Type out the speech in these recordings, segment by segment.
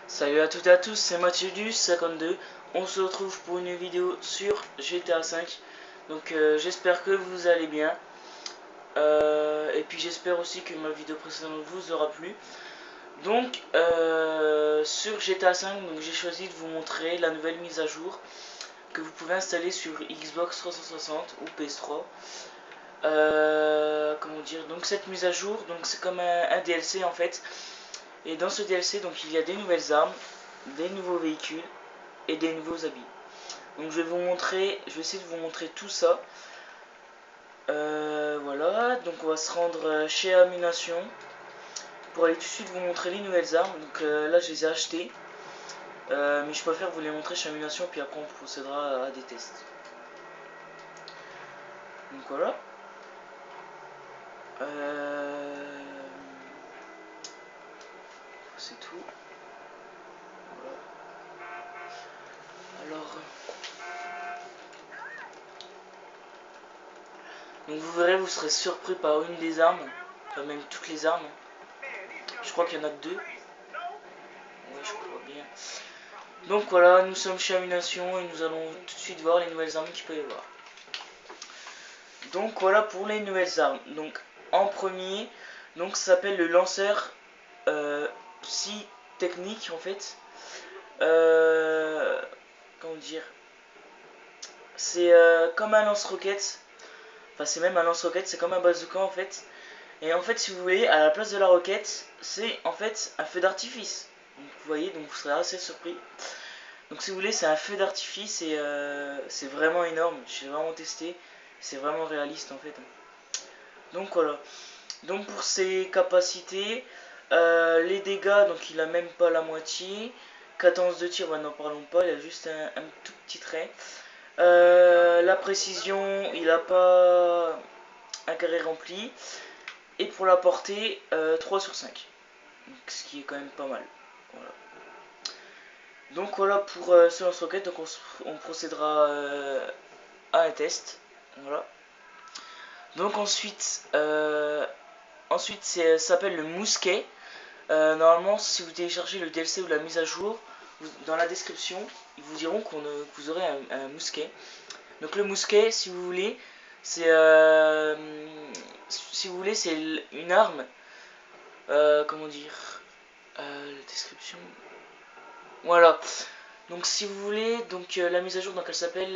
Salut à toutes et à tous, c'est Mathieu du 52. On se retrouve pour une vidéo sur GTA 5. Donc j'espère que vous allez bien. Et puis j'espère aussi que ma vidéo précédente vous aura plu. Donc sur GTA 5, j'ai choisi de vous montrer la nouvelle mise à jour que vous pouvez installer sur Xbox 360 ou PS3. Comment dire, donc cette mise à jour, donc c'est comme un DLC en fait. Et dans ce DLC, donc il y a des nouvelles armes, des nouveaux véhicules et des nouveaux habits. Donc je vais essayer de vous montrer tout ça. Voilà, donc on va se rendre chez Ammunition pour aller tout de suite vous montrer les nouvelles armes. Donc là je les ai achetées, mais je préfère vous les montrer chez Ammunition puis après on procédera à des tests. Donc voilà. C'est tout. Voilà. Alors, donc vous verrez, vous serez surpris par une des armes, enfin même toutes les armes. Je crois qu'il y en a que deux. Ouais, je crois bien. Donc voilà, nous sommes chez Ammunition et nous allons tout de suite voir les nouvelles armes qu'il peut y avoir. Donc voilà pour les nouvelles armes. Donc en premier, donc ça s'appelle le lanceur psy technique en fait. Comment dire, c'est comme un lance-roquette. Enfin c'est même un lance-roquette, c'est comme un bazooka en fait. Et en fait si vous voulez, à la place de la roquette, c'est en fait un feu d'artifice. Donc vous voyez, donc vous serez assez surpris. Donc si vous voulez, c'est un feu d'artifice et c'est vraiment énorme. J'ai vraiment testé, c'est vraiment réaliste en fait. Donc voilà. Donc pour ses capacités, les dégâts, donc il a même pas la moitié. Cadence de tir, bah, n'en parlons pas, il a juste un tout petit trait. La précision, il a pas un carré rempli. Et pour la portée, 3 sur 5. Donc, ce qui est quand même pas mal. Voilà. Donc voilà pour ce lance-roquette, donc on procédera à un test. Voilà. Donc ensuite ça s'appelle le mousquet. Normalement, si vous téléchargez le DLC ou la mise à jour, dans la description, ils vous diront que vous aurez un mousquet. Donc le mousquet, si vous voulez, c'est c'est une arme. Comment dire, la description. Voilà. Donc si vous voulez, donc la mise à jour, donc elle s'appelle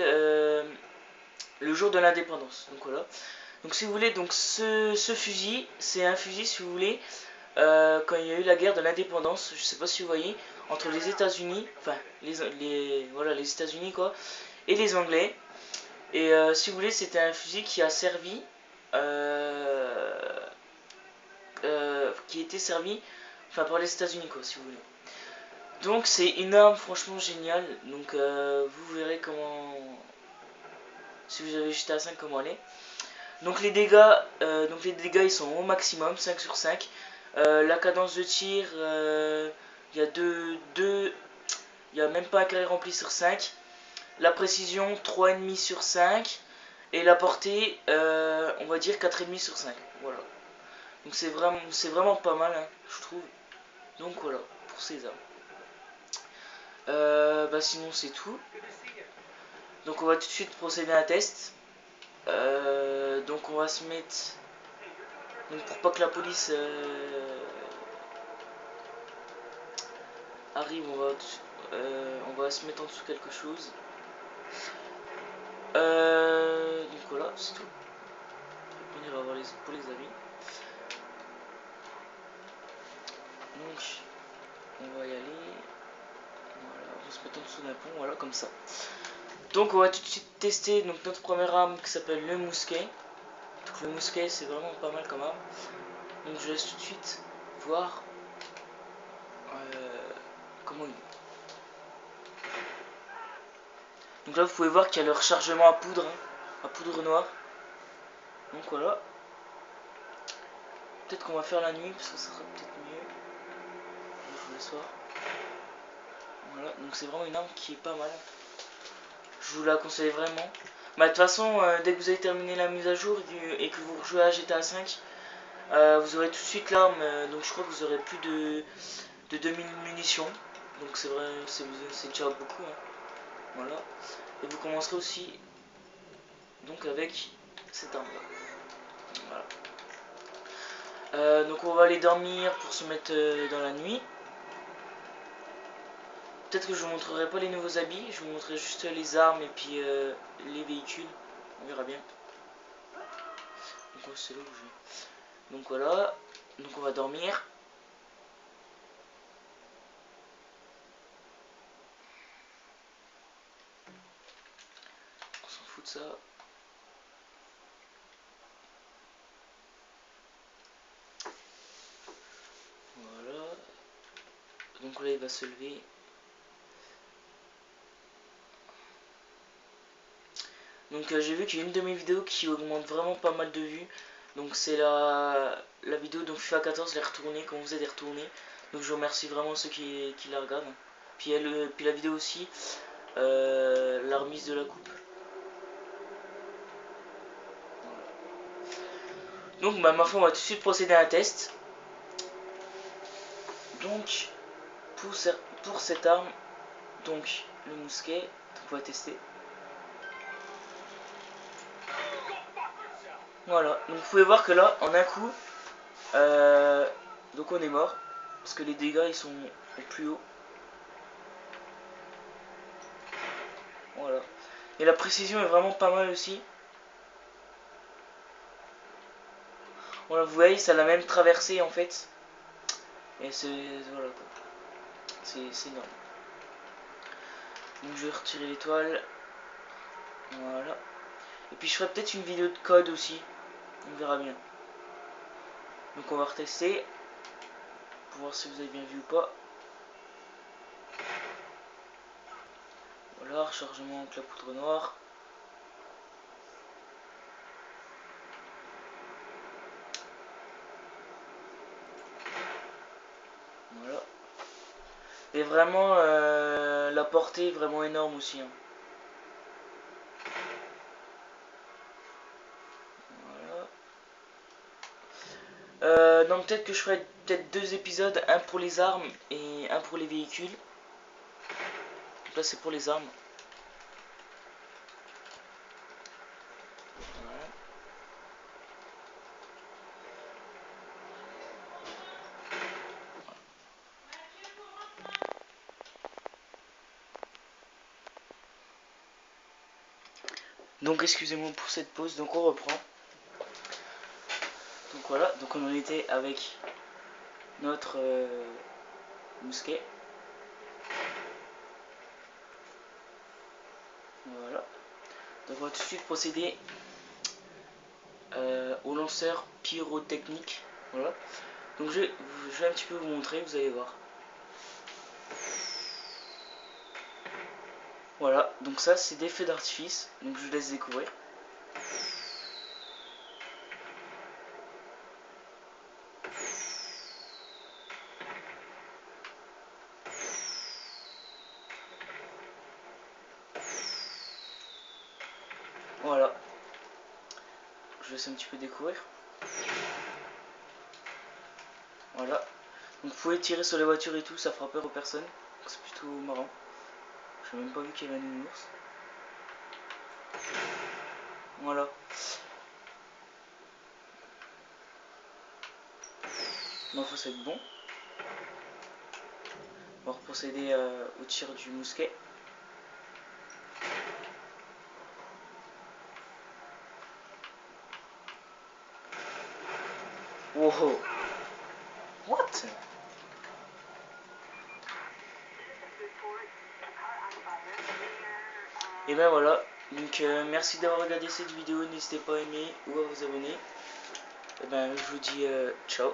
le jour de l'indépendance. Donc voilà. Donc si vous voulez, donc ce fusil, c'est un fusil si vous voulez, quand il y a eu la guerre de l'indépendance, je sais pas si vous voyez, entre les États-Unis, enfin voilà les États-Unis quoi, et les Anglais. Et si vous voulez, c'était un fusil qui a servi, qui était servi, enfin par les États-Unis quoi, si vous voulez. Donc c'est une arme franchement géniale. Donc vous verrez comment, si vous avez GTA 5 comment elle est. Donc les dégâts ils sont au maximum, 5 sur 5. La cadence de tir, il y a il y a même pas un carré rempli sur 5. La précision, 3,5 sur 5. Et la portée, on va dire 4,5 sur 5. Voilà. Donc c'est vraiment pas mal, hein, je trouve. Donc voilà, pour ces armes. Bah sinon c'est tout. Donc on va tout de suite procéder à un test. Donc on va se mettre... Donc pour pas que la police arrive, on va se mettre en dessous quelque chose. Donc voilà, c'est tout. On ira voir pour les amis. Donc on va y aller. Voilà, on va se mettre en dessous d'un pont, voilà, comme ça. Donc on va tout de suite tester donc, notre première arme qui s'appelle le mousquet. Donc le mousquet c'est vraiment pas mal comme arme. Donc je laisse tout de suite voir comment il est. Donc là vous pouvez voir qu'il y a le rechargement à poudre, hein, à poudre noire. Donc voilà. Peut-être qu'on va faire la nuit parce que ça sera peut-être mieux. Je vous laisse voir. Voilà, donc c'est vraiment une arme qui est pas mal. Je vous la conseille vraiment. Bah de toute façon, dès que vous avez terminé la mise à jour et que vous rejouez à GTA 5, vous aurez tout de suite l'arme. Donc je crois que vous aurez plus de 2000 munitions. Donc c'est vrai, c'est déjà beaucoup. Hein. Voilà. Et vous commencerez aussi donc avec cette arme là. Voilà. Donc on va aller dormir pour se mettre dans la nuit. Peut-être que je vous montrerai pas les nouveaux habits, je vous montrerai juste les armes et puis les véhicules. On verra bien. Donc c'est là où je vais. Donc voilà. Donc on va dormir. On s'en fout de ça. Voilà. Donc là il va se lever. Donc j'ai vu qu'il y a une de mes vidéos qui augmente vraiment pas mal de vues. Donc c'est la vidéo donc FIFA 14 les retournée, quand vous allez retourner. Donc je remercie vraiment ceux qui la regardent. Puis, puis la vidéo aussi, la remise de la coupe. Voilà. Donc bah, ma foi on va tout de suite procéder à un test. Donc pour cette arme, donc le mousquet, donc on va tester. Voilà, donc vous pouvez voir que là, en un coup, donc on est mort. Parce que les dégâts ils sont au plus haut. Voilà. Et la précision est vraiment pas mal aussi. Voilà, vous voyez, ça l'a même traversé en fait. Et c'est... voilà quoi. C'est énorme. Donc je vais retirer l'étoile. Voilà. Et puis je ferai peut-être une vidéo de code aussi. On verra bien. Donc on va retester. Pour voir si vous avez bien vu ou pas. Voilà, rechargement avec la poudre noire. Voilà. Et vraiment, la portée est vraiment énorme aussi. Hein. Voilà. Non, peut-être que je ferai peut-être 2 épisodes, un pour les armes et un pour les véhicules. Donc là c'est pour les armes. Voilà. Donc excusez-moi pour cette pause, donc on reprend. Donc voilà, donc on en était avec notre mousquet. Voilà. Donc on va tout de suite procéder au lanceur pyrotechnique. Voilà. Donc je vais un petit peu vous montrer, vous allez voir. Voilà, donc ça c'est des feux d'artifice, donc je vous laisse découvrir. Voilà. Je laisse un petit peu découvrir. Voilà. Donc vous pouvez tirer sur les voitures et tout, ça fera peur aux personnes. C'est plutôt marrant. J'ai même pas vu qu'il y avait un nounours. Voilà. Donc ça c'est bon. On va procéder au tir du mousquet. Wow. What? Et ben voilà. Donc merci d'avoir regardé cette vidéo. N'hésitez pas à aimer ou à vous abonner. Et ben je vous dis ciao.